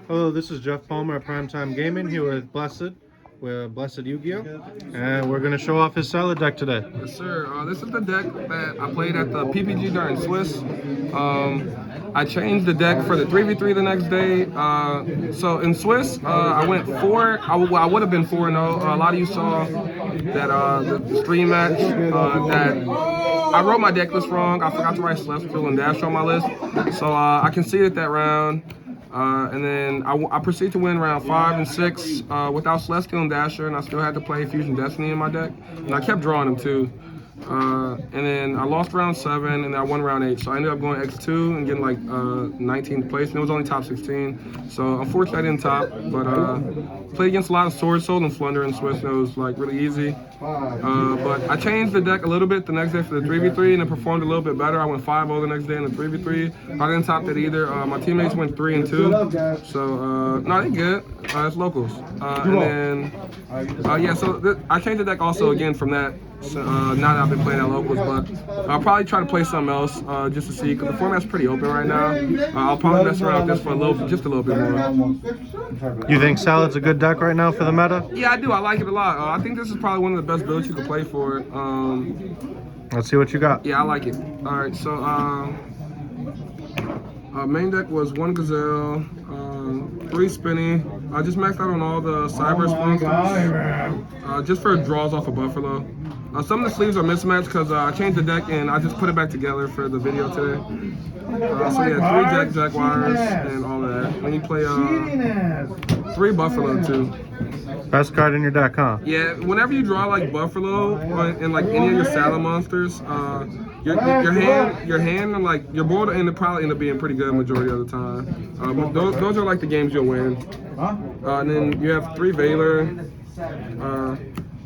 Hello, this is Jeff Palmer at Primetime Gaming here with Blessed Yu-Gi-Oh! And we're going to show off his salad deck today. Yes, sir. This is the deck that I played at the PPG during Swiss. I changed the deck for the 3v3 the next day. So in Swiss, I went 4. I would have been 4-0. A lot of you saw that the stream match that I wrote my deck list wrong. I forgot to write Celestial and Dash on my list. So I conceded that round. And then I proceeded to win round 5 and 6 without Celestial and Dasher, and I still had to play Fusion Destiny in my deck. And I kept drawing them too. And then I lost round 7, and then I won round 8. So I ended up going X2 and getting like 19th place, and it was only top 16. So unfortunately I didn't top, but played against a lot of Sword Soul and Flunder in Swiss, and it was like really easy. But I changed the deck a little bit the next day for the 3v3, and it performed a little bit better. I went 5-0 the next day in the 3v3. I didn't top that either. My teammates went 3 and 2. So no, they good. It's locals. And then yeah, so I changed the deck also again from that. So, now that I've been playing at locals, but I'll probably try to play something else just to see, because the format's pretty open right now. I'll probably mess around with this for just a little bit more. You think Salad's a good deck right now for the meta? Yeah, I do. I like it a lot. I think this is probably one of the best builds you can play for it. Let's see what you got. Yeah, I like it. All right, so main deck was 1 Gazelle, 3 Spinny. I just maxed out on all the Cyber Sponsors, just for draws off of Buffalo. Some of the sleeves are mismatched because I changed the deck and I just put it back together for the video today. So yeah, 3 Jaguars and all that. Then you play 3 Buffalo too. Best card in your deck, huh? Yeah, whenever you draw like Buffalo and like any of your Salamangreat monsters, your hand and like your board probably end up being pretty good majority of the time. But those are like the games you'll win. And then you have 3 Valor,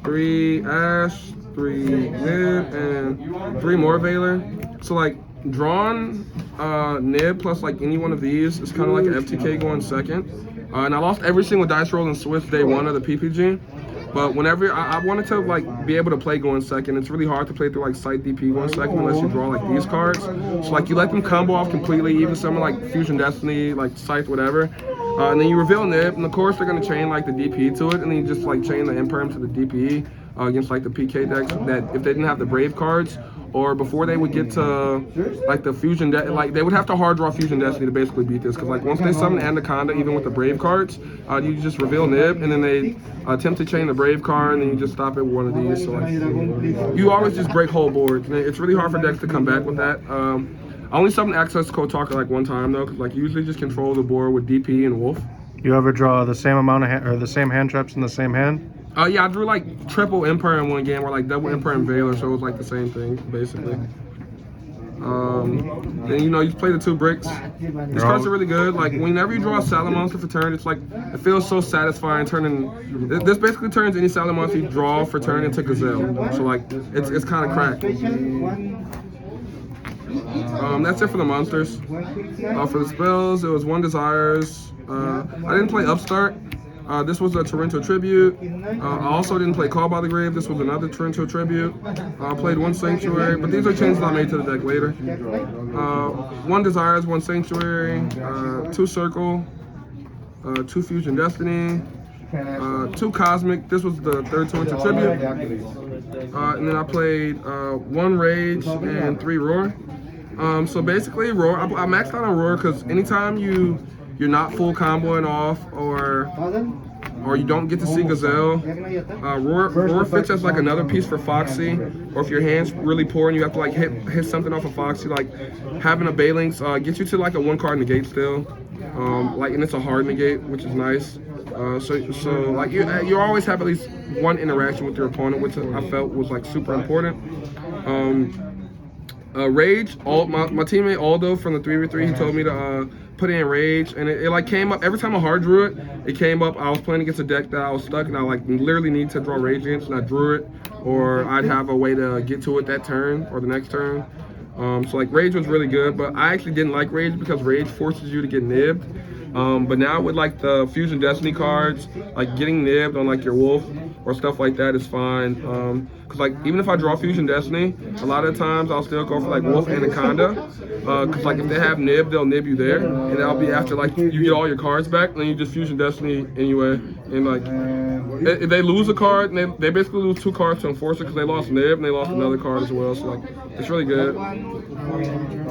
3 Ash, 3 Nib, and 3 more Valor. So like drawn Nib plus like any one of these is kind of like an FTK going second. And I lost every single dice roll in Swiss day 1 of the PPG. But whenever I wanted to like be able to play going second, it's really hard to play through like Sight DP going second unless you draw like these cards. So like you let them combo off completely, even something like Fusion Destiny, like Scythe, whatever. And then you reveal Nib, and of course they're gonna chain like the DP to it, and then you just like chain the Imperm to the DPE against like the PK decks that if they didn't have the Brave cards, or before they would get to like the Fusion, like they would have to hard draw Fusion Destiny to basically beat this, because like once they summon Anaconda, even with the Brave cards, you just reveal Nib, and then they attempt to chain the Brave card, and then you just stop at one of these. So like you always just break whole boards. And it's really hard for decks to come back with that. I only summoned Access Code Talker like 1 time though, because like usually just control the board with DP and Wolf. You ever draw the same amount of the same hand traps in the same hand? Yeah, I drew like triple Emperor in one game, or like double Emperor and Valor, so it was like the same thing, basically. Then you know, you play the 2 bricks. These cards are really good. Like whenever you draw a Salamangreat for turn, it's like it feels so satisfying turning. This basically turns any Salamangreat you draw for turn into Gazelle. So like it's kind of cracked. That's it for the monsters. For the spells, it was 1 Desires. I didn't play Upstart. This was a Torrential Tribute. I also didn't play Call by the Grave. This was another Torrential Tribute. I played 1 Sanctuary, but these are changes I made to the deck later. 1 Desires, 1 Sanctuary, 2 Circle, 2 Fusion Destiny, 2 Cosmic. This was the 3rd Torrential Tribute. And then I played 1 Rage and 3 Roar. So basically, Roar, I maxed out on Roar because anytime you're not full comboing off, or you don't get to see Gazelle, Roar fits as like another piece for Foxy, or if your hand's really poor and you have to like hit something off of Foxy, like having a Balinx gets you to like a 1 card negate still, like, and it's a hard negate, which is nice. So like you always have at least 1 interaction with your opponent, which I felt was like super important. Rage, my teammate Aldo from the 3v3, he told me to put in Rage, and it like came up every time I hard drew it. It came up. I was playing against a deck that I was stuck, and I like literally need to draw Rage against, and I drew it, or I'd have a way to get to it that turn or the next turn. So like Rage was really good, but I actually didn't like Rage because Rage forces you to get nibbed. But now with like the Fusion Destiny cards, like getting nibbed on like your Wolf, or stuff like that is fine. Cause like even if I draw Fusion Destiny, a lot of times I'll still go for like Wolf Anaconda. Cause like if they have nib, they'll nib you there, and that'll be after like you get all your cards back, and then you just Fusion Destiny anyway. And like if they lose a card, they basically lose 2 cards to Enforcer because they lost nib and they lost another card as well. So like it's really good.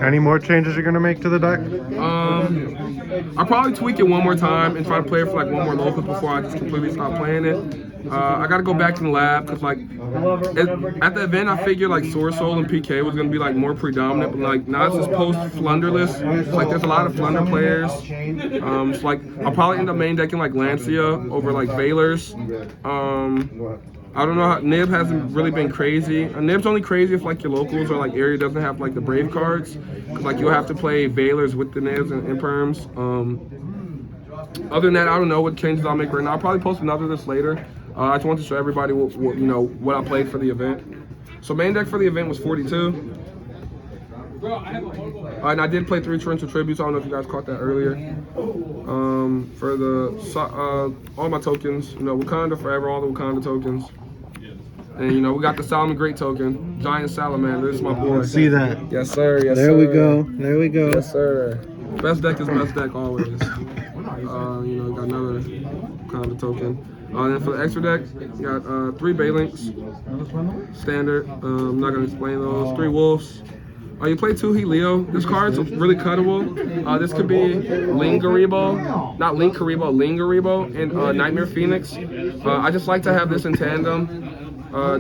Any more changes you're gonna make to the deck? I'll probably tweak it one more time and try to play it for like one more locals before I just completely stop playing it. I gotta go back in the lab because like at the event I figured like Sword Soul and PK was gonna be like more predominant, but like now it's just post Flunderless. It's like there's a lot of Flunder players. So like I'll probably end up main decking like Lancia over like Valors. I don't know how Nib hasn't really been crazy. Nib's only crazy if like your locals or like area doesn't have like the Brave cards. Cause like you'll have to play Valors with the Nibs and Imperms. Other than that, I don't know what changes I'll make right now. I'll probably post another this later. I just want to show everybody what you know what I played for the event. So main deck for the event was 42. And I did play 3 Torrential Tributes. I don't know if you guys caught that earlier. For the all my tokens, you know, Wakanda forever, all the Wakanda tokens. And you know, we got the Salamangreat token, Giant Salamander. This is my boy. See that? Yes, sir. Yes, there sir. we go. There we go. Yes, sir. Best deck is best deck always. You know, got another Wakanda token. Then for the extra deck, you got 3 Balinks, standard. I'm not gonna explain those. 3 Wolves. You play 2 Helio. This card's really cuttable. This could be Lingaribo, not Linkaribo, Lingaribo, and Nightmare Phoenix. I just like to have this in tandem.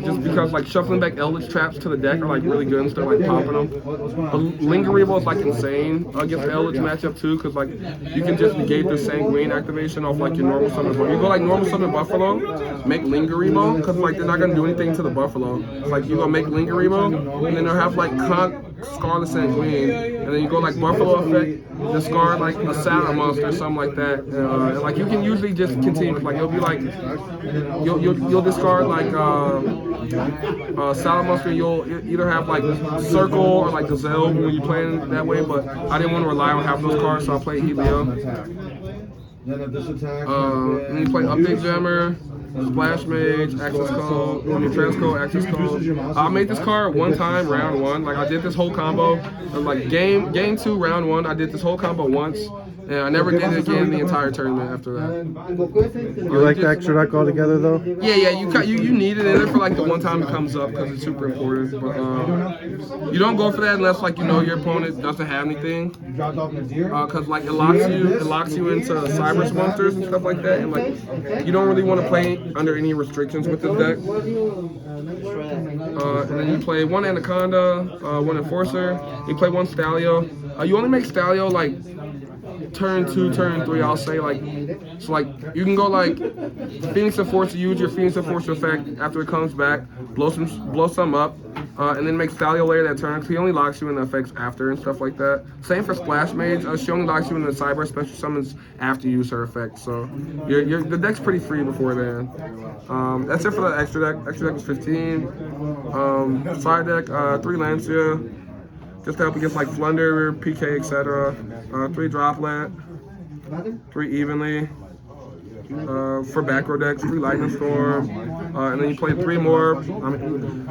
Just because like shuffling back Eldritch Traps to the deck are like really good and stuff, like popping them. Lingaribo is like insane against the Eldritch matchup too, because like you can just negate the Sanguine activation off like your normal summon. You go like normal summon Buffalo, make Lingaribo, because like they're not gonna do anything to the Buffalo. Like you gonna make Lingaribo, and then they'll have like Scarlet Sanguine, and then you go like Buffalo effect, discard like a Saturn monster or something like that. And like you can usually just continue, like you'll be like you'll discard like Saturn monster. You'll either have like Circle or like Gazelle when you play it that way. But I didn't want to rely on half those cards, so I played Helio. And then you play Update Jammer, Splash Mage, Access Code, Transcode, Access Code. I made this card one time, round 1. Like I did this whole combo. Like game 2, round 1. I did this whole combo once, and I never did it again the entire tournament after that. You like the extra deck altogether though? Yeah. You need it in there for like the one time it comes up because it's super important. But you don't go for that unless like you know your opponent doesn't have anything. Because like it locks you into Cyber monsters and stuff like that, and like you don't really want to play under any restrictions with this deck. And then you play 1 Anaconda, 1 Enforcer. You play 1 Stalio. You only make Stalio like turn 2, turn 3, I'll say. Like so like you can go like Phoenix Enforcer, use your Phoenix Enforcer effect after it comes back, blow some up, and then make Stalio later that turn, because he only locks you in the effects after and stuff like that. Same for Splash Mage. She only locks you in the Cyber special summons after you use her effect. So the deck's pretty free before then. That's it for the extra deck. Extra deck is 15. Side deck, 3 Lancia, just to help against like Flunder, PK, etc. 3 Droplet, 3 Evenly. For back row decks, 3 Lightning Storm, and then you play 3 more.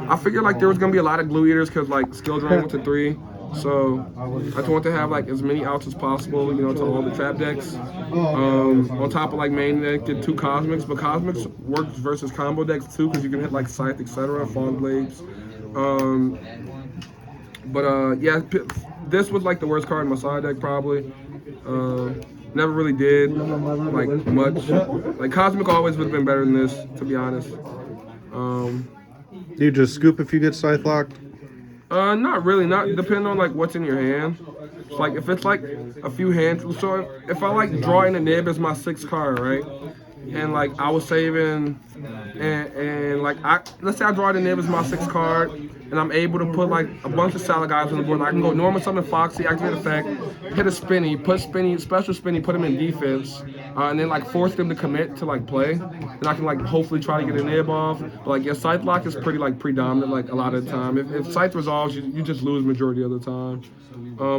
I figured like there was gonna be a lot of Glue Eaters because like skill drain went to 3, so I just want to have like as many outs as possible, you know, to all the trap decks. On top of like main deck, get 2 Cosmics, but Cosmics works versus combo decks too because you can hit like Scythe, etc., Fawn Blades. Yeah, this was like the worst card in my side deck probably. Never really did like much. Like Cosmic always would have been better than this, to be honest. Do you just scoop if you get Scythe locked? Not really. Not depending on like what's in your hand. It's like if it's like a few hands. So if I like draw in a nib as my 6th card, right? And like I was saving, and like let's say I draw the nib as my 6th card, and I'm able to put like a bunch of Salad guys on the board. Like, I can go normal summon Foxy, activate effect, hit a Spinny, put Spinny, special Spinny, put him in defense, and then like force them to commit to like play. And I can like hopefully try to get a nib off. But like your Scythe lock is pretty like predominant like a lot of the time. If Scythe resolves, you just lose majority of the time.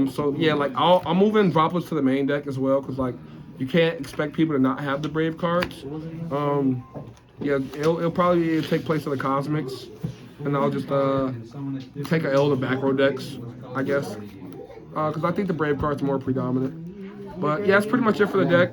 So yeah, like I'll move in Droplets to the main deck as well, because like you can't expect people to not have the Brave cards. yeah, it'll probably take place in the Cosmics, and I'll just take a L to back row decks, I guess, because I think the Brave card's more predominant. But yeah, that's pretty much it for the deck.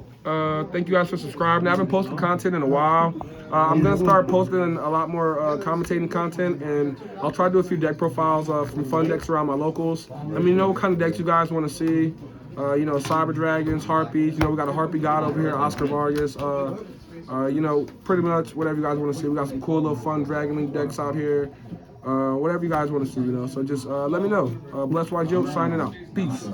Thank you guys for subscribing. I haven't posted content in a while. I'm gonna start posting a lot more commentating content, and I'll try to do a few deck profiles from fun decks around my locals. Let me know what kind of decks you guys want to see. You know, Cyber Dragons, Harpies. You know, we got a Harpy God over here, Oscar Vargas. You know, pretty much whatever you guys want to see. We got some cool little fun Dragon Link decks out here. Whatever you guys want to see, you know. So just let me know. Bless White Joke signing out. Peace.